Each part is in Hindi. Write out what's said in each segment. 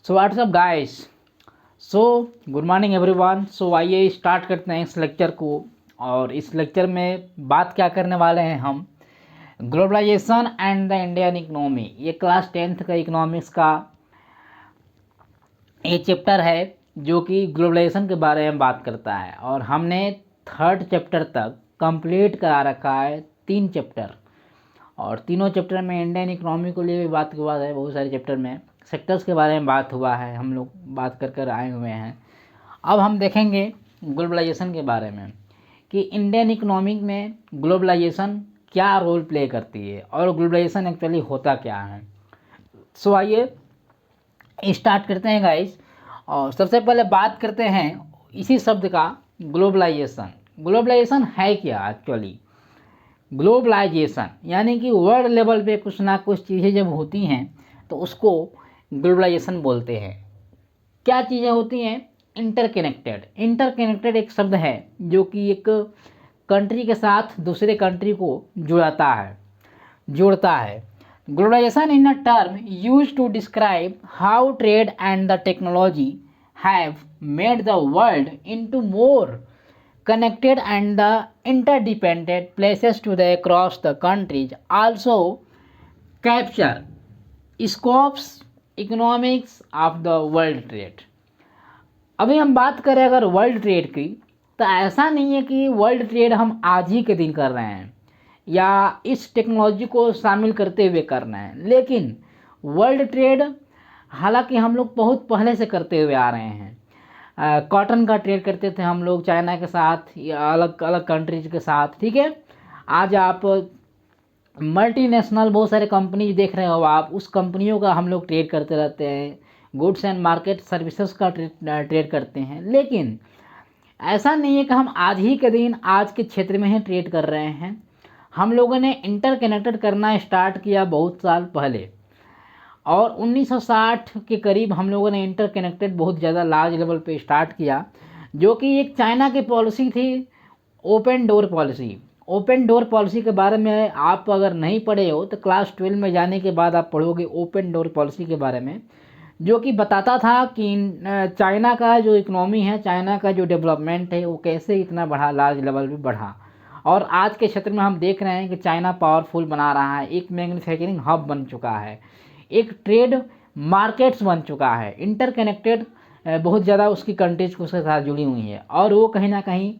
सो what's up guys. So good morning everyone. So आइए स्टार्ट करते हैं इस लेक्चर को। और इस लेक्चर में बात क्या करने वाले हैं हम, globalisation and the Indian economy. ये क्लास 10th का इकोनॉमिक्स का ये चैप्टर है जो कि ग्लोबलाइजेशन के बारे में बात करता है। और हमने 3rd चैप्टर तक कंप्लीट करा रखा है, 3 चैप्टर। और तीनों चैप्टर में इंडियन इकोनॉमी को लिए भी बात हुआ है, बहुत सारे चैप्टर में सेक्टर्स के बारे में बात हुआ है, हम लोग बात कर कर आए हुए हैं। अब हम देखेंगे ग्लोबलाइजेशन के बारे में कि इंडियन इकोनॉमिक में ग्लोबलाइजेशन क्या रोल प्ले करती है और ग्लोबलाइजेशन एक्चुअली होता क्या है। सो आइए स्टार्ट करते हैं गाइस। और सबसे पहले बात करते हैं इसी शब्द का, ग्लोबलाइजेशन। ग्लोबलाइजेशन है क्या एक्चुअली? ग्लोबलाइजेशन यानी कि वर्ल्ड लेवल पे कुछ ना कुछ चीज़ें जब होती हैं तो उसको ग्लोबलाइजेशन बोलते हैं। क्या चीज़ें होती हैं? इंटरकनेक्टेड। इंटरकनेक्टेड एक शब्द है जो कि एक कंट्री के साथ दूसरे कंट्री को जोड़ता है। Globalisation in a term use to describe how trade and the technology have made the world into more connected and the interdependent places to the across the countries also capture scopes economics of the world trade। अभी हम बात करें अगर वर्ल्ड ट्रेड की, तो ऐसा नहीं है कि वर्ल्ड ट्रेड हम आज ही के दिन कर रहे हैं या इस टेक्नोलॉजी को शामिल करते हुए कर रहे हैं, लेकिन वर्ल्ड ट्रेड हालांकि हम लोग बहुत पहले से करते हुए आ रहे हैं। कॉटन का ट्रेड करते थे हम लोग चाइना के साथ या अलग अलग कंट्रीज के साथ, ठीक है। आज आप मल्टीनेशनल बहुत सारे कंपनी देख रहे हो, आप उस कंपनियों का हम लोग ट्रेड करते रहते हैं, गुड्स एंड मार्केट सर्विसेज का ट्रेड करते हैं। लेकिन ऐसा नहीं है कि हम आज ही के दिन आज के क्षेत्र में ही ट्रेड कर रहे हैं। हम लोगों ने इंटरकनेक्टेड करना स्टार्ट किया बहुत साल पहले, और 1960 के करीब हम लोगों ने इंटरकनेक्टेड बहुत ज़्यादा लार्ज लेवल पे स्टार्ट किया, जो कि एक चाइना की पॉलिसी थी, open door policy. Open door policy के बारे में आप अगर नहीं पढ़े हो तो क्लास 12 में जाने के बाद आप पढ़ोगे ओपन डोर पॉलिसी के बारे में, जो कि बताता था कि चाइना का जो इकोनॉमी है, चाइना का जो डेवलपमेंट है वो कैसे इतना बढ़ा, लार्ज लेवल पे बढ़ा। और आज के क्षेत्र में हम देख रहे हैं कि चाइना पावरफुल बना रहा है, एक मैन्युफैक्चरिंग हब बन चुका है, एक ट्रेड मार्केट्स बन चुका है, इंटरकनेक्टेड बहुत ज़्यादा उसकी कंट्रीज उसके साथ जुड़ी हुई है, और वो कहीं ना कहीं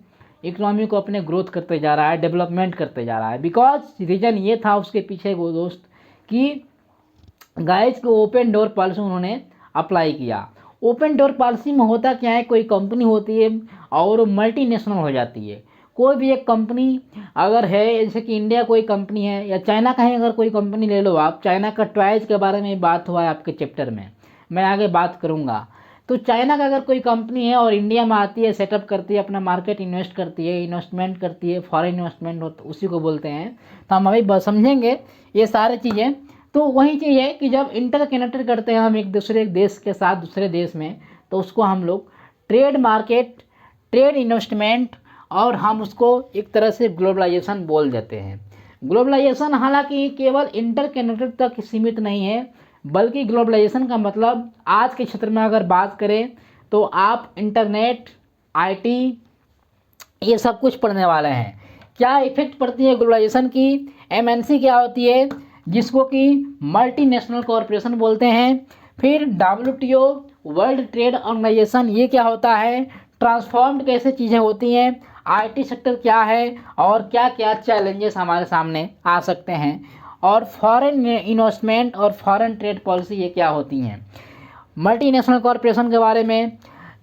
इकोनॉमी को अपने ग्रोथ करते जा रहा है, डेवलपमेंट करते जा रहा है। बिकॉज रीज़न ये था उसके पीछे वो दोस्त कि गाइस को ओपन डोर पॉलिसी उन्होंने अप्लाई किया। ओपन डोर पॉलिसी में होता क्या है, कोई कंपनी होती है और मल्टीनेशनल हो जाती है। कोई भी एक कंपनी अगर है, जैसे कि इंडिया कोई कंपनी है या चाइना का ही अगर कोई कंपनी ले लो आप, चाइना का टॉयज के बारे में बात हुआ है आपके चैप्टर में, मैं आगे बात करूँगा। तो चाइना का अगर कोई कंपनी है और इंडिया में आती है, सेटअप करती है, अपना मार्केट इन्वेस्ट करती है, इन्वेस्टमेंट करती है, फॉरेन इन्वेस्टमेंट उसी को बोलते हैं। तो हम अभी समझेंगे ये सारी चीज़ें। तो वही चीज़ है कि जब इंटरकनेक्टेड करते हैं हम एक दूसरे देश के साथ दूसरे देश में, तो उसको हम लोग ट्रेड मार्केट, ट्रेड इन्वेस्टमेंट, और हम उसको एक तरह से ग्लोबलाइजेशन बोल देते हैं। ग्लोबलाइजेशन हालांकि केवल इंटरकनेक्टेड तक सीमित नहीं है, बल्कि ग्लोबलाइजेशन का मतलब आज के क्षेत्र में अगर बात करें तो आप इंटरनेट, आईटी, ये सब कुछ पढ़ने वाले हैं। क्या इफेक्ट पड़ती है ग्लोबलाइजेशन की? एमएनसी क्या होती है, जिसको कि मल्टीनेशनल कॉरपोरेशन बोलते हैं। फिर डब्ल्यूटीओ, वर्ल्ड ट्रेड ऑर्गेनाइजेशन, ये क्या होता है? ट्रांसफॉर्म्ड कैसे चीज़ें होती हैं? आईटी सेक्टर क्या है और क्या क्या चैलेंजेस हमारे सामने आ सकते हैं? और फॉरेन इन्वेस्टमेंट और फॉरेन ट्रेड पॉलिसी ये क्या होती हैं? मल्टीनेशनल कॉरपोरेशन के बारे में,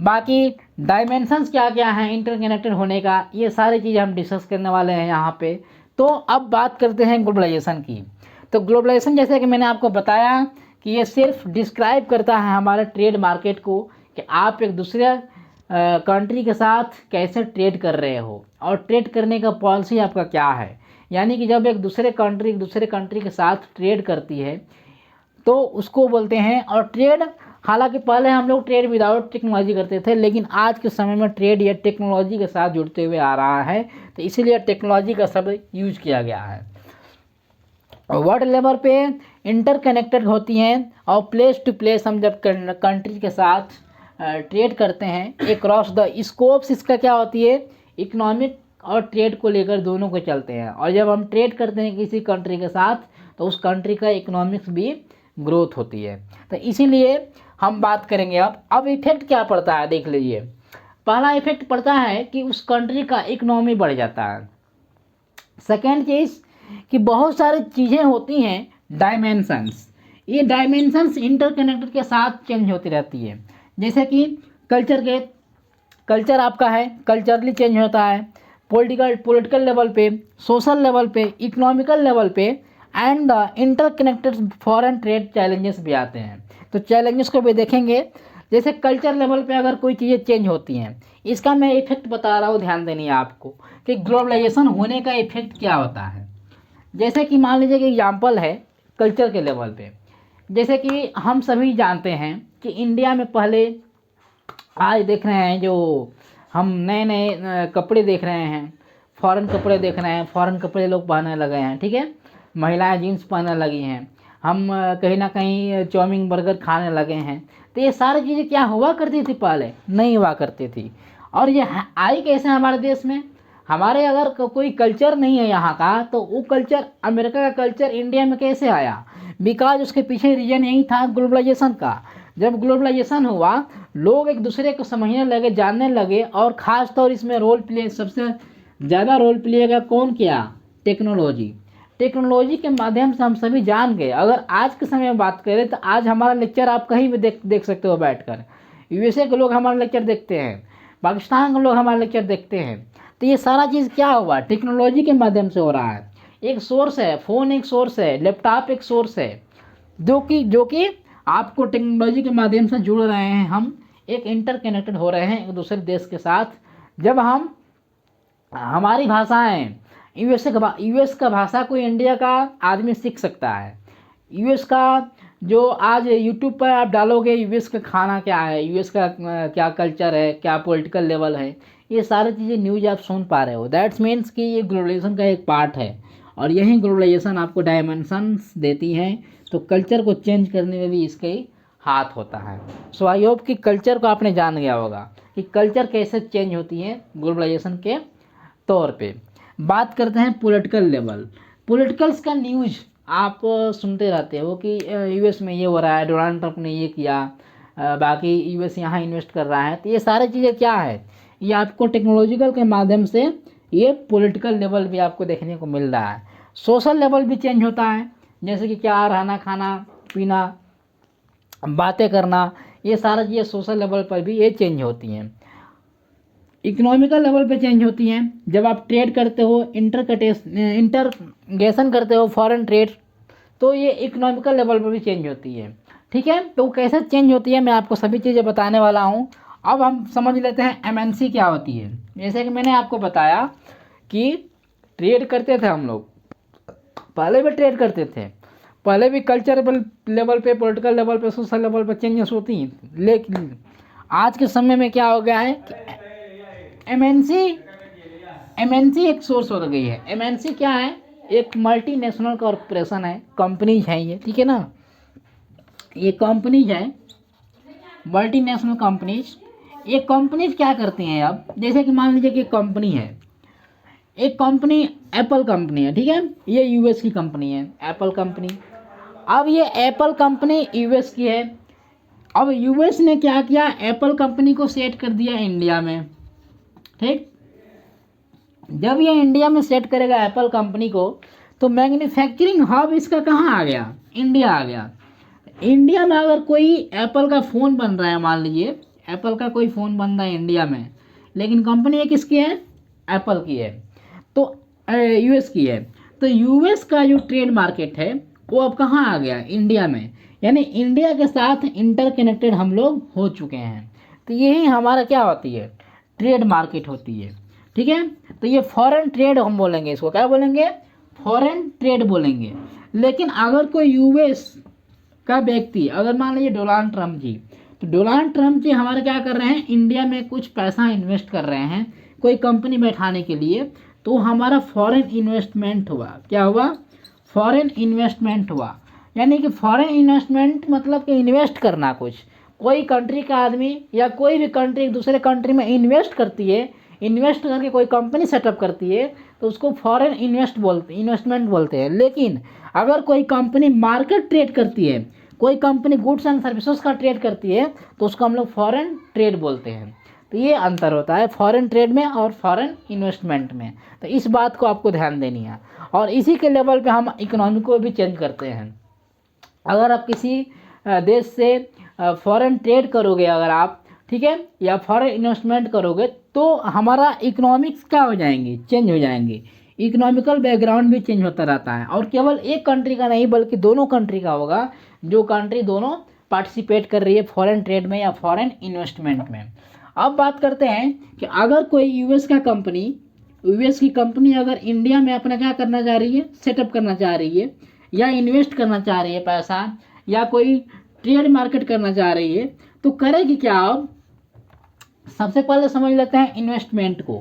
बाकी डायमेंशंस क्या क्या हैं इंटरकनेक्टेड होने का, ये सारी चीज़ें हम डिस्कस करने वाले हैं यहाँ पे। तो अब बात करते हैं ग्लोबलाइजेशन की। तो ग्लोबलाइजेशन जैसे कि मैंने आपको बताया कि ये सिर्फ डिस्क्राइब करता है हमारे ट्रेड मार्केट को, कि आप एक दूसरे कंट्री के साथ कैसे ट्रेड कर रहे हो और ट्रेड करने का पॉलिसी आपका क्या है। यानी कि जब एक दूसरे कंट्री के साथ ट्रेड करती है तो उसको बोलते हैं। और ट्रेड, हालांकि पहले हम लोग ट्रेड विदाउट टेक्नोलॉजी करते थे, लेकिन आज के समय में ट्रेड या टेक्नोलॉजी के साथ जुड़ते हुए आ रहा है, तो इसीलिए टेक्नोलॉजी का शब्द यूज किया गया है। वर्ल्ड लेवल पे इंटरकनेक्टेड होती हैं और प्लेस टू प्लेस हम जब कंट्री के साथ ट्रेड करते हैं अक्रॉस द स्कोप्स, इसका क्या होती है, इकोनॉमिक और ट्रेड को लेकर दोनों को चलते हैं। और जब हम ट्रेड करते हैं किसी कंट्री के साथ तो उस कंट्री का इकोनॉमिक्स भी ग्रोथ होती है। तो इसीलिए हम बात करेंगे अब इफेक्ट क्या पड़ता है, देख लीजिए। पहला इफेक्ट पड़ता है कि उस कंट्री का इकोनॉमी बढ़ जाता है। सेकेंड चीज़ कि बहुत सारी चीज़ें होती हैं डायमेंशंस, ये डायमेंशंस इंटरकनेक्टेड के साथ चेंज होती रहती है। जैसे कि कल्चर आपका है, कल्चरली चेंज होता है, पॉलिटिकल लेवल पे, सोशल लेवल पे, इकोनॉमिकल लेवल पे, and the interconnected foreign trade challenges भी आते हैं। तो चैलेंजेस को भी देखेंगे। जैसे कल्चर लेवल पे अगर कोई चीज़ें चेंज होती हैं, इसका मैं इफेक्ट बता रहा हूँ, ध्यान देनी है आपको कि ग्लोबलाइजेशन होने का इफेक्ट क्या होता है। जैसे कि मान लीजिए कि एग्जाम्पल है कल्चर के लेवल पे, जैसे कि हम सभी जानते हैं कि इंडिया में पहले, आज देख रहे हैं जो हम नए नए कपड़े देख रहे हैं, फॉरेन कपड़े देख रहे हैं, फॉरेन कपड़े लोग पहनने लगे हैं, ठीक है, महिलाएं जीन्स पहनने लगी हैं, हम कहीं ना कहीं चाउमीन बर्गर खाने लगे हैं। तो ये सारी चीज़ें क्या हुआ करती थी, पहले नहीं हुआ करती थी। और ये आई कैसे हमारे देश में, हमारे अगर कोई कल्चर नहीं है यहाँ का, तो वो कल्चर, अमेरिका का कल्चर इंडिया में कैसे आया, बिकॉज उसके पीछे रीजन यही था ग्लोबलाइजेशन का। जब ग्लोबलाइजेशन हुआ, लोग एक दूसरे को समझने लगे, जानने लगे, और ख़ास तौर इसमें रोल प्ले, सबसे ज़्यादा रोल प्ले किया कौन किया, टेक्नोलॉजी। टेक्नोलॉजी के माध्यम से हम सभी जान गए। अगर आज के समय में बात करें तो आज हमारा लेक्चर आप कहीं भी देख सकते हो बैठकर। यूएसए के लोग हमारा लेक्चर देखते हैं, पाकिस्तान के लोग हमारा लेक्चर देखते हैं। तो ये सारा चीज़ क्या हुआ, टेक्नोलॉजी के माध्यम से हो रहा है। एक सोर्स है, फ़ोन एक सोर्स है, लैपटॉप एक सोर्स है, जो कि आपको टेक्नोलॉजी के माध्यम से जुड़ रहे हैं, हम एक इंटरकनेक्टेड हो रहे हैं एक दूसरे देश के साथ। जब हम हमारी भाषाएं, यूएस का भाषा कोई इंडिया का आदमी सीख सकता है। यूएस का जो आज यूट्यूब पर आप डालोगे, यूएस का खाना क्या है, यूएस का क्या कल्चर है, क्या पॉलिटिकल लेवल है, ये सारी चीज़ें न्यूज आप सुन पा रहे हो। दैट्स मीन्स कि ये ग्लोबलाइजेशन का एक पार्ट है, और यही ग्लोबलाइजेशन आपको डायमेंशंस देती है। तो कल्चर को चेंज करने में भी इसके हाथ होता है। सो आई होप कि कल्चर को आपने जान गया होगा कि कल्चर कैसे चेंज होती है ग्लोबलाइजेशन के तौर पे। बात करते हैं पॉलिटिकल लेवल। पॉलिटिकल्स का न्यूज़ आप सुनते रहते हो कि यूएस में ये हो रहा है, डोनाल्ड ट्रंप ने ये किया, बाकी यूएस यहाँ इन्वेस्ट कर रहा है। तो ये सारी चीज़ें क्या है, ये आपको टेक्नोलॉजिकल के माध्यम से ये पॉलिटिकल लेवल भी आपको देखने को मिल रहा है। सोशल लेवल भी चेंज होता है, जैसे कि क्या रहना, खाना पीना, बातें करना, ये सारा चीज़ें सोशल लेवल पर भी ये चेंज होती हैं। इकोनॉमिकल लेवल पे चेंज होती हैं, जब आप ट्रेड करते हो, इंटरगेशन करते हो, फॉरेन ट्रेड, तो ये इकोनॉमिकल लेवल पर भी चेंज होती है। ठीक है, तो कैसे चेंज होती है मैं आपको सभी चीज़ें बताने वाला हूँ। अब हम समझ लेते हैं एमएनसी क्या होती है। जैसे कि मैंने आपको बताया कि ट्रेड करते थे हम लोग, पहले भी ट्रेड करते थे, पहले भी कल्चरल लेवल पे, पॉलिटिकल लेवल पे, सोशल लेवल पे चेंजेस होती हैं। लेकिन आज के समय में क्या हो गया है कि एमएनसी एक सोर्स हो गई है। एमएनसी क्या है, एक मल्टीनेशनल कॉरपोरेशन है, कंपनीज है ये, ठीक है ना, ये कंपनीज है, मल्टीनेशनल कंपनीज। ये कंपनीज क्या करती हैं, अब जैसे कि मान लीजिए कि कंपनी है, एक कंपनी एप्पल कंपनी है, ठीक है, ये यूएस की कंपनी है एप्पल कंपनी। अब ये एप्पल कंपनी यूएस की है। अब यूएस ने क्या किया, एप्पल कंपनी को सेट कर दिया इंडिया में। ठीक, जब ये इंडिया में सेट करेगा एप्पल कंपनी को, तो मैन्युफैक्चरिंग हब इसका कहाँ आ गया, इंडिया आ गया। इंडिया में अगर कोई एप्पल का फ़ोन बन रहा है, मान लीजिए एप्पल का कोई फ़ोन बन रहा है इंडिया में, लेकिन कंपनी ये किसकी है, एप्पल की है, तो यूएस की है। तो यूएस का जो ट्रेड मार्केट है वो अब कहाँ आ गया, इंडिया में। यानी इंडिया के साथ इंटरकनेक्टेड हम लोग हो चुके हैं। तो यही हमारा क्या होती है, ट्रेड मार्केट होती है। ठीक है, तो ये फॉरेन ट्रेड हम बोलेंगे, इसको क्या बोलेंगे, फॉरेन ट्रेड बोलेंगे। लेकिन अगर कोई यूएस का व्यक्ति, अगर मान लीजिए डोनाल्ड ट्रंप जी, तो डोनाल्ड ट्रंप जी हमारे क्या कर रहे हैं, इंडिया में कुछ पैसा इन्वेस्ट कर रहे हैं कोई कंपनी बैठाने के लिए, तो हमारा फॉरेन इन्वेस्टमेंट हुआ। क्या हुआ, फॉरेन इन्वेस्टमेंट हुआ। यानी कि फॉरेन इन्वेस्टमेंट मतलब कि इन्वेस्ट करना कुछ, कोई कंट्री का आदमी या कोई भी कंट्री दूसरे कंट्री में इन्वेस्ट करती है, इन्वेस्ट करके कोई कंपनी सेटअप करती है तो उसको फॉरेन इन्वेस्टमेंट बोलते हैं। लेकिन अगर कोई कंपनी मार्केट ट्रेड करती है, कोई कंपनी गुड्स एंड सर्विसेज का ट्रेड करती है तो उसको हम लोग फॉरेन ट्रेड बोलते हैं। तो ये अंतर होता है फॉरेन ट्रेड में और फॉरेन इन्वेस्टमेंट में। तो इस बात को आपको ध्यान देनी है और इसी के लेवल पे हम इकोनॉमी को भी चेंज करते हैं। अगर आप किसी देश से फॉरेन ट्रेड करोगे अगर आप, ठीक है, या फॉरेन इन्वेस्टमेंट करोगे तो हमारा इकोनॉमिक्स क्या हो जाएंगे, चेंज हो जाएंगे, इकोनॉमिकल बैकग्राउंड भी चेंज होता रहता है। और केवल एक कंट्री का नहीं बल्कि दोनों कंट्री का होगा, जो कंट्री दोनों पार्टिसिपेट कर रही है फॉरेन ट्रेड में या फॉरेन इन्वेस्टमेंट में। अब बात करते हैं कि अगर कोई यूएस की कंपनी अगर इंडिया में अपना क्या करना चाह रही है, सेटअप करना चाह रही है या इन्वेस्ट करना चाह रही है पैसा, या कोई ट्रेड मार्केट करना चाह रही है, तो करेगी क्या। अब सबसे पहले समझ लेते हैं इन्वेस्टमेंट को,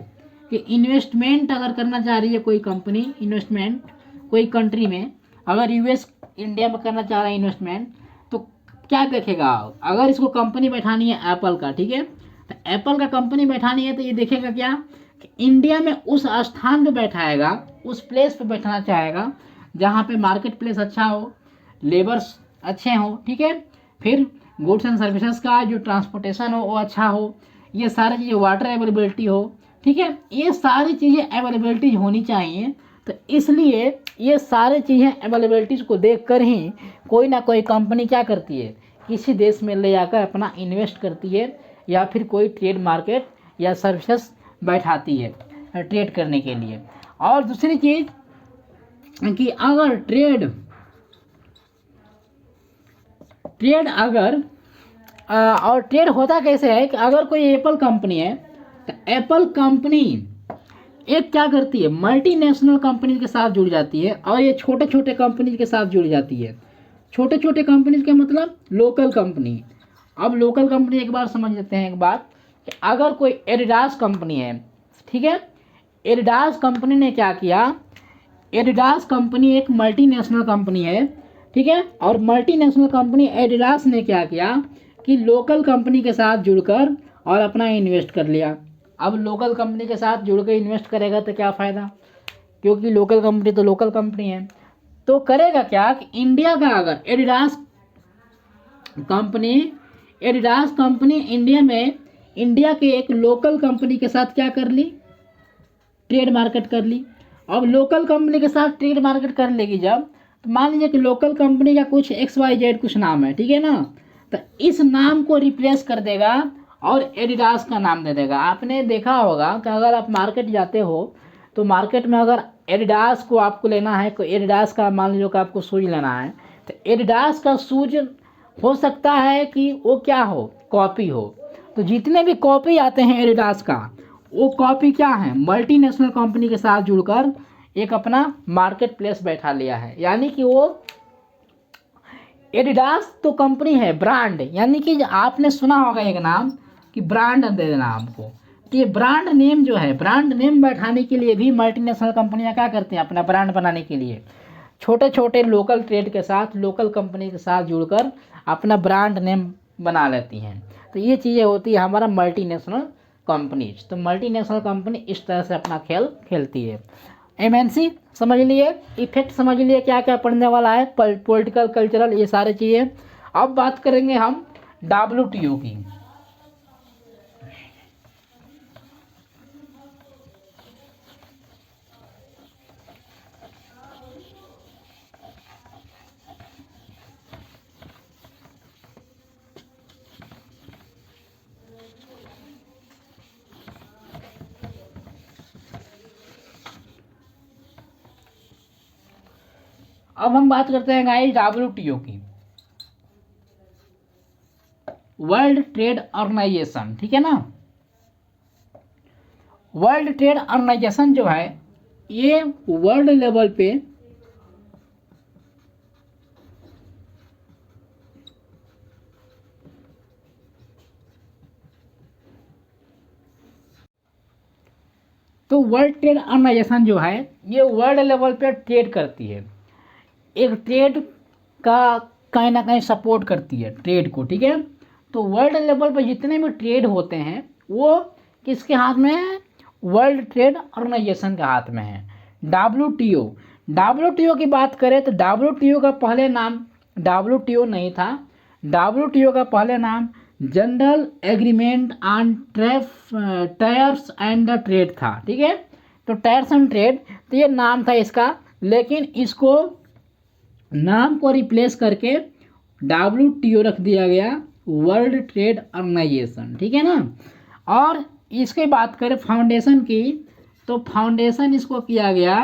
कि इन्वेस्टमेंट अगर करना चाह रही है कोई कंपनी, इन्वेस्टमेंट कोई कंट्री में, अगर यूएस इंडिया में करना चाह रहा है इन्वेस्टमेंट, तो क्या देखेगा। अगर इसको कंपनी बैठानी है एप्पल का, ठीक है, तो एप्पल का कंपनी बैठानी है तो ये देखेगा क्या कि इंडिया में उस स्थान पे बैठाएगा, उस प्लेस पे बैठना चाहेगा जहाँ पे मार्केट प्लेस अच्छा हो, लेबर्स अच्छे हों, ठीक है, फिर गुड्स एंड सर्विसेज का जो ट्रांसपोर्टेशन हो वो अच्छा हो, ये सारी चीज़ें, वाटर अवेलेबिलिटी हो, ठीक है, ये सारी चीज़ें अवेलेबिलिटीज होनी चाहिए। तो इसलिए ये सारी चीज़ें अवेलेबिलिटीज को देख कर ही कोई ना कोई कंपनी क्या करती है, किसी देश में ले जाकर अपना इन्वेस्ट करती है या फिर कोई ट्रेड मार्केट या सर्विसेज बैठाती है ट्रेड करने के लिए। और दूसरी चीज़ कि अगर ट्रेड अगर और ट्रेड होता कैसे है कि अगर कोई एप्पल कंपनी है तो एप्पल कंपनी एक क्या करती है, मल्टीनेशनल कंपनी के साथ जुड़ जाती है और ये छोटे छोटे कंपनी के साथ जुड़ जाती है। छोटे छोटे कंपनी का मतलब लोकल कंपनी। अब लोकल कंपनी एक बार समझ लेते हैं एक बात, कि अगर कोई एडिडास कंपनी है, ठीक है, एडिडास कंपनी ने क्या किया, एडिडास कंपनी एक मल्टीनेशनल कंपनी है, ठीक है, और मल्टीनेशनल कंपनी एडिडास ने क्या किया कि लोकल कंपनी के साथ जुड़कर और अपना इन्वेस्ट कर लिया। अब लोकल कंपनी के साथ जुड़ कर इन्वेस्ट करेगा तो क्या फ़ायदा, क्योंकि लोकल कंपनी तो लोकल कंपनी है। तो करेगा क्या कि इंडिया का अगर एडिडास कंपनी इंडिया में, इंडिया के एक लोकल कंपनी के साथ क्या कर ली, ट्रेड मार्केट कर ली। अब लोकल कंपनी के साथ ट्रेड मार्केट कर लेगी जब, तो मान लीजिए कि लोकल कंपनी का कुछ XYZ कुछ नाम है, ठीक है ना, तो इस नाम को रिप्लेस कर देगा और एडिडास का नाम दे देगा। आपने देखा होगा कि अगर आप मार्केट जाते हो तो मार्केट में अगर एडिडास को आपको लेना है, कोई एडिडास का मान लीजिए कि आपको शूज लेना है, तो एडिडास का शूज हो सकता है कि वो क्या हो, कॉपी हो। तो जितने भी कॉपी आते हैं एडिडास का, वो कॉपी क्या है, मल्टीनेशनल कंपनी के साथ जुड़कर एक अपना मार्केट प्लेस बैठा लिया है। यानी कि वो एडिडास तो कंपनी है, ब्रांड, यानी कि आपने सुना होगा एक नाम कि ब्रांड दे देना आपको, कि ये ब्रांड नेम जो है, ब्रांड नेम बैठाने के लिए भी मल्टीनेशनल कंपनियां क्या करती हैं, अपना ब्रांड बनाने के लिए छोटे छोटे लोकल ट्रेड के साथ, लोकल कंपनी के साथ जुड़कर अपना ब्रांड नेम बना लेती हैं। तो ये चीज़ें होती है हमारा मल्टीनेशनल कंपनीज। तो मल्टीनेशनल कंपनी इस तरह से अपना खेल खेलती है। MNC समझ लिए, इफेक्ट समझ लिए क्या क्या पढ़ने वाला है, पॉलिटिकल, कल्चरल, ये सारी चीज़ें। अब बात करेंगे हम WTO की। अब हम बात करते हैं गाइस WTO की, वर्ल्ड ट्रेड ऑर्गेनाइजेशन, ठीक है ना। वर्ल्ड ट्रेड ऑर्गेनाइजेशन जो है ये वर्ल्ड लेवल पे तो वर्ल्ड ट्रेड ऑर्गेनाइजेशन जो है ये वर्ल्ड लेवल पे ट्रेड करती है। एक ट्रेड का कहीं ना कहीं सपोर्ट करती है ट्रेड को, ठीक है। तो वर्ल्ड लेवल पर जितने भी ट्रेड होते हैं वो किसके हाथ में है? वर्ल्ड ट्रेड ऑर्गेनाइजेशन के हाथ में है। WTO, WTO की बात करें तो WTO का पहले नाम WTO नहीं था। WTO का पहले नाम general agreement on tariffs and trade था, ठीक है। तो टैरिफ्स एंड ट्रेड, तो ये नाम था इसका, लेकिन इसको नाम को रिप्लेस करके WTO रख दिया गया, वर्ल्ड ट्रेड ऑर्गेनाइजेशन, ठीक है ना। और इसकी बात करें फाउंडेशन की, तो फाउंडेशन इसको किया गया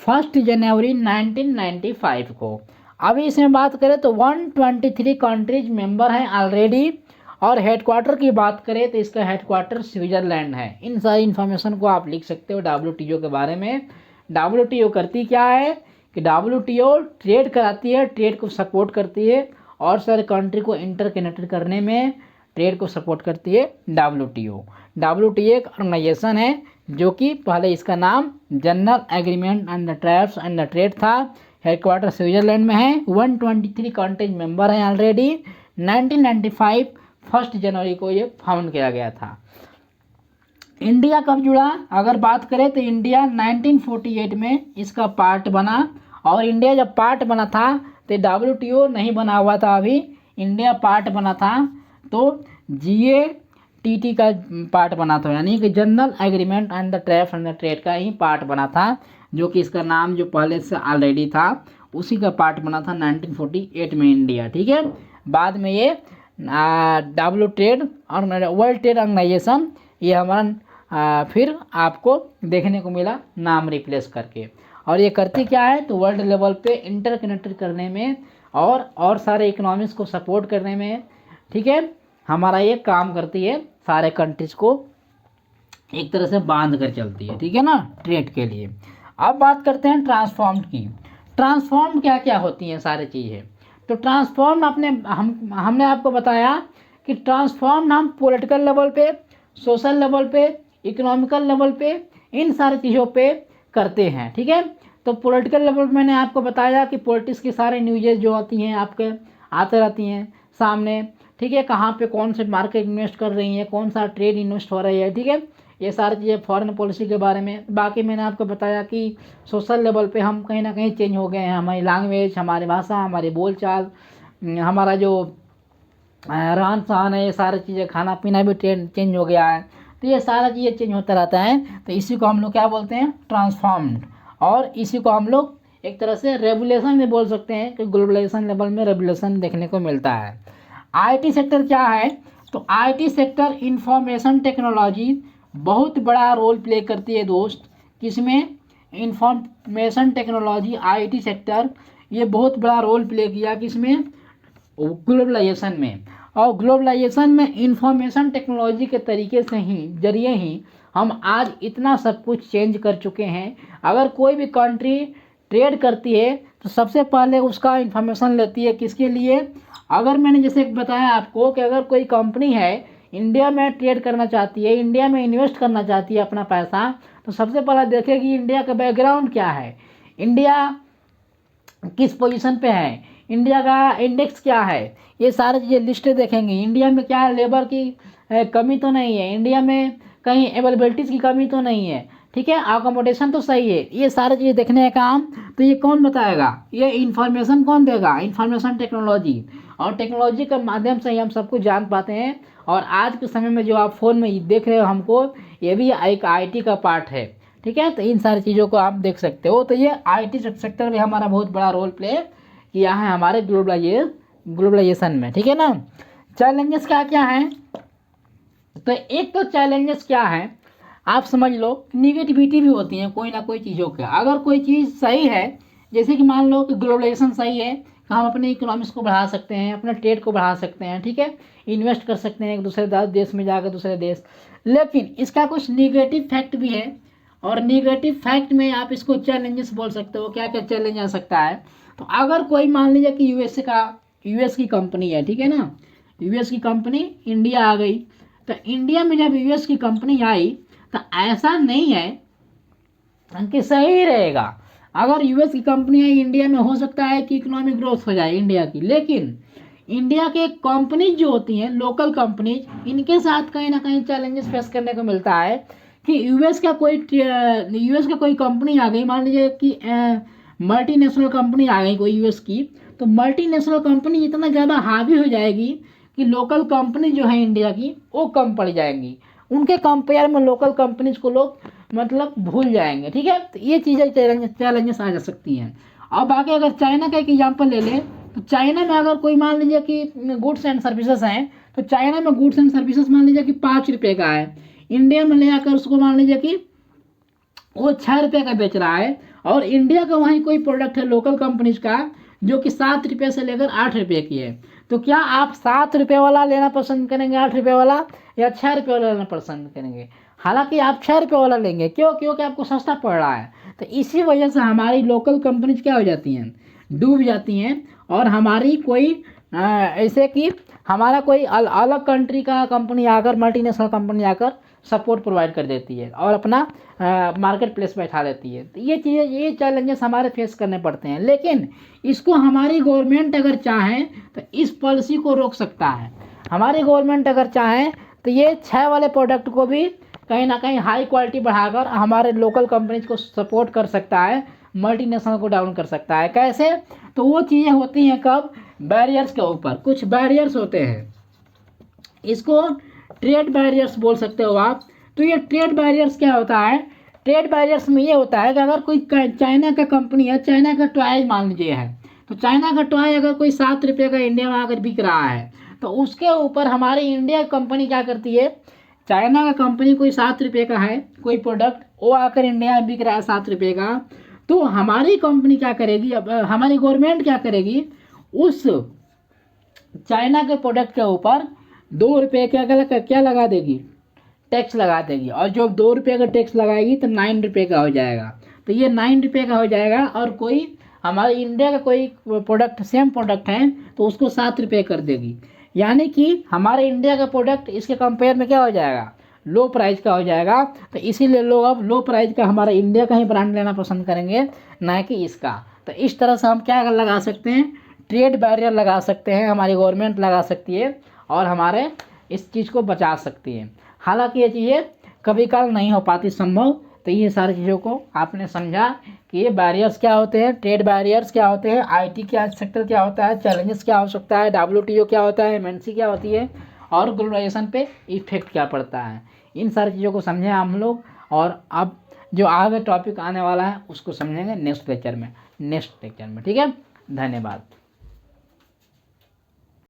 1 जनवरी 1995 को। अभी इसमें बात करें तो 123 कंट्रीज मेंबर हैं ऑलरेडी। और हेडक्वार्टर की बात करें तो इसका हेडक्वार्टर स्विट्ज़रलैंड है। इन सारी इन्फॉर्मेशन को आप लिख सकते हो WTO के बारे में। WTO करती क्या है कि WTO ट्रेड कराती है, ट्रेड को सपोर्ट करती है और सारे कंट्री को इंटरकनेक्टेड करने में ट्रेड को सपोर्ट करती है WTO। WTO एक ऑर्गेनाइजेशन है जो कि पहले इसका नाम general agreement and the tariffs and the trade था। हेडक्वार्टर स्विट्ज़रलैंड में है। 123 कंट्रीज मेंबर हैं ऑलरेडी। 1995 1 जनवरी को ये फाउंड किया गया था। इंडिया कब जुड़ा? अगर बात करें तो इंडिया 1948 में इसका पार्ट बना। और इंडिया जब पार्ट बना था तो WTO नहीं बना हुआ था, अभी इंडिया पार्ट बना था तो GATT का पार्ट बना था, यानी कि general agreement and the tariff and the trade का ही पार्ट बना था, जो कि इसका नाम जो पहले से ऑलरेडी था उसी का पार्ट बना था 1948 में इंडिया, ठीक है। बाद में ये वर्ल्ड ट्रेड ऑर्गेनाइजेशन ये हमारा फिर आपको देखने को मिला नाम रिप्लेस करके। और ये करती क्या है तो वर्ल्ड लेवल पे इंटरकनेक्टेड करने में और सारे इकोनॉमिक्स को सपोर्ट करने में, ठीक है, हमारा ये काम करती है। सारे कंट्रीज को एक तरह से बांध कर चलती है, ठीक है ना, ट्रेड के लिए। अब बात करते हैं ट्रांसफॉर्म्ड की। ट्रांसफॉर्म क्या क्या होती हैं सारी चीज़ें। तो ट्रांसफॉर्म हमने आपको बताया कि ट्रांसफॉर्म हम पॉलिटिकल लेवल पे, सोशल लेवल पे, इकोनॉमिकल लेवल पे, इन सारी चीज़ों पे करते हैं, ठीक है। तो पॉलिटिकल लेवल पे मैंने आपको बताया कि पॉलिटिक्स की सारे न्यूज़ेज जो आती हैं आपके आते रहती हैं सामने, ठीक है, कहाँ पे कौन से मार्केट इन्वेस्ट कर रही है, कौन सा ट्रेड इन्वेस्ट हो रही है, ठीक है, ये सारी चीज़ें फॉरेन पॉलिसी के बारे में। बाकी मैंने आपको बताया कि सोशल लेवल पे हम कहीं ना कहीं चेंज हो गए हैं, हमारी लैंग्वेज, हमारी भाषा, हमारी बोलचाल, हमारा जो रहन सहन है, ये सारी चीज़ें, खाना पीना भी चेंज हो गया है। तो ये सारा चीज़ें चेंज होता रहता है। तो इसी को हम लोग क्या बोलते हैं? ट्रांसफॉर्म्ड। और इसी को हम लोग एक तरह से रेगुलेशन भी बोल सकते हैं कि ग्लोबलाइजेशन लेवल में रेगुलेशन देखने को मिलता है। IT सेक्टर क्या है? तो IT सेक्टर इंफॉर्मेशन टेक्नोलॉजी बहुत बड़ा रोल प्ले करती है दोस्त। किसमें? इंफॉर्मेशन टेक्नोलॉजी, IT सेक्टर ये बहुत बड़ा रोल प्ले किया किसमें? ग्लोबलाइजेशन में। और ग्लोबलाइजेशन में इंफॉर्मेशन टेक्नोलॉजी के तरीके से ही जरिए ही हम आज इतना सब कुछ चेंज कर चुके हैं। अगर कोई भी कंट्री ट्रेड करती है तो सबसे पहले उसका इंफॉर्मेशन लेती है किसके लिए? अगर मैंने जैसे बताया आपको कि अगर कोई कंपनी है इंडिया में ट्रेड करना चाहती है, इंडिया में इन्वेस्ट करना चाहती है अपना पैसा, तो सबसे पहले देखेगी इंडिया का बैकग्राउंड क्या है, इंडिया किस पोजीशन पे है, इंडिया का इंडेक्स क्या है, ये सारी चीज़ें लिस्ट देखेंगे। इंडिया में क्या है, लेबर की कमी तो नहीं है, इंडिया में कहीं अवेलेबिलिटीज़ की कमी तो नहीं है, ठीक है, अकोमोडेशन तो सही है, ये सारी चीज़ें देखने का काम तो ये कौन बताएगा? ये इन्फॉर्मेशन कौन देगा? Information technology. और टेक्नोलॉजी के माध्यम से ही हम सब कुछ जान पाते हैं। और आज के समय में जो आप फ़ोन में देख रहे हो हमको, ये भी एक IT का पार्ट है, ठीक है। तो इन सारी चीज़ों को आप देख सकते हो। तो ये IT सेक्टर भी हमारा बहुत बड़ा रोल प्ले किया है हमारे ग्लोबलाइजेशन में, ठीक है ना। चैलेंजेस क्या क्या हैं? तो एक तो चैलेंजेस क्या है आप समझ लो, निगेटिविटी भी होती है कोई ना कोई चीज़ों के। अगर कोई चीज़ सही है, जैसे कि मान लो कि ग्लोबलाइजेशन सही है, तो हम अपने इकोनॉमिक्स को बढ़ा सकते हैं, अपना ट्रेड को बढ़ा सकते हैं, ठीक है, इन्वेस्ट कर सकते हैं एक दूसरे देश में जाकर दूसरे देश। लेकिन इसका कुछ निगेटिव फैक्ट भी है। और निगेटिव फैक्ट में आप इसको चैलेंजेस बोल सकते हो। क्या क्या चैलेंज आ सकता है? तो अगर कोई मान लीजिए कि यूएस की कंपनी है, ठीक है ना, यूएस की कंपनी इंडिया आ गई, तो इंडिया में जब यूएस की कंपनी आई तो ऐसा नहीं है कि सही रहेगा। अगर यूएस की कंपनियां इंडिया में, हो सकता है कि इकोनॉमिक ग्रोथ हो जाए इंडिया की, लेकिन इंडिया के कंपनीज जो होती हैं, लोकल कंपनीज, इनके साथ कहीं ना कहीं चैलेंजेस फेस करने को मिलता है कि यूएस का कोई कंपनी आ गई, मान लीजिए कि मल्टीनेशनल कंपनी आ गई कोई यूएस की, तो मल्टीनेशनल कंपनी इतना ज़्यादा हावी हो जाएगी कि लोकल कंपनी जो है इंडिया की वो कम पड़ जाएंगी, उनके कंपेयर में लोकल कंपनीज को लोग मतलब भूल जाएंगे। ठीक है, तो ये चीज़ें चैलेंजेस आ जा सकती हैं। अब आगे अगर चाइना का एक एग्जाम्पल ले लें, तो चाइना में अगर कोई मान लीजिए कि गुड्स एंड सर्विसेज हैं, तो चाइना में गुड्स एंड सर्विसेज मान लीजिए कि 5 रुपये का है, इंडिया में ले आकर उसको मान लीजिए कि वो 6 रुपये का बेच रहा है, और इंडिया का वहीं कोई प्रोडक्ट है लोकल कंपनीज का जो कि 7 रुपये से लेकर 8 रुपये की है, तो क्या आप 7 रुपये वाला लेना पसंद करेंगे, 8 रुपये वाला, या 6 रुपये वाला लेना पसंद करेंगे? हालांकि आप 6 रुपये वाला लेंगे, क्यों? क्योंकि आपको सस्ता पड़ रहा है। तो इसी वजह से हमारी लोकल कंपनीज क्या हो जाती हैं, डूब जाती हैं, और हमारी कोई ऐसे कि हमारा कोई अलग कंट्री का कंपनी आकर, मल्टीनेशनल कंपनी आकर सपोर्ट प्रोवाइड कर देती है और अपना मार्केट प्लेस बैठा लेती है। तो ये चीज़ें, ये चैलेंजेस हमारे फेस करने पड़ते हैं, लेकिन इसको हमारी गवर्नमेंट अगर चाहे तो इस पॉलिसी को रोक सकता है। हमारी गवर्नमेंट अगर चाहे तो ये 6 वाले प्रोडक्ट को भी कहीं ना कहीं हाई क्वालिटी बढ़ाकर हमारे लोकल कंपनीज को सपोर्ट कर सकता है, मल्टीनेशनल को डाउन कर सकता है। कैसे? तो वो चीज़ें होती हैं कब, बैरियर्स के ऊपर कुछ बैरियर्स होते हैं, इसको ट्रेड बैरियर्स बोल सकते हो आप। तो ये ट्रेड बैरियर्स क्या होता है? ट्रेड बैरियर्स में ये होता है कि अगर कोई चाइना का कंपनी है, चाइना का टॉय मान लीजिए है, तो चाइना का टॉय अगर कोई 7 रुपये का इंडिया में आकर बिक रहा है, तो उसके ऊपर हमारी इंडिया कंपनी क्या करती है, चाइना का कंपनी कोई 7 रुपये का है कोई प्रोडक्ट, वो आकर इंडिया में बिक रहा है 7 रुपये का, तो हमारी कंपनी क्या करेगी, अब हमारी गवर्नमेंट क्या करेगी, उस चाइना के प्रोडक्ट के ऊपर 2 रुपये क्या लगा देगी, टैक्स लगा देगी, और जो 2 रुपये का टैक्स लगाएगी तो 9 रुपये का हो जाएगा। तो ये 9 रुपये का हो जाएगा, और कोई हमारे इंडिया का कोई प्रोडक्ट, सेम प्रोडक्ट है, तो उसको 7 रुपये कर देगी। यानी कि हमारे इंडिया का प्रोडक्ट इसके कंपेयर में क्या हो जाएगा, लो प्राइस का हो जाएगा। तो इसीलिए लोग अब लो प्राइस का हमारा इंडिया का ही ब्रांड लेना पसंद करेंगे, ना कि इसका। तो इस तरह से हम क्या लगा सकते हैं, ट्रेड बैरियर लगा सकते हैं, हमारी गवर्नमेंट लगा सकती है और हमारे इस चीज़ को बचा सकती है। हालांकि ये चीज़ें कभी काल नहीं हो पाती संभव। तो ये सारी चीज़ों को आपने समझा कि ये बैरियर्स क्या होते हैं, ट्रेड बैरियर्स क्या होते हैं, आईटी क्या सेक्टर क्या होता है, चैलेंजेस क्या हो सकता है, डब्ल्यूटीओ क्या होता है, एमएनसी क्या होती है, और ग्लोबलाइजेशन पे इफेक्ट क्या पड़ता है। इन सारी चीज़ों को समझें हम लोग, और अब जो आगे टॉपिक आने वाला है उसको समझेंगे नेक्स्ट लेक्चर में। ठीक है, धन्यवाद।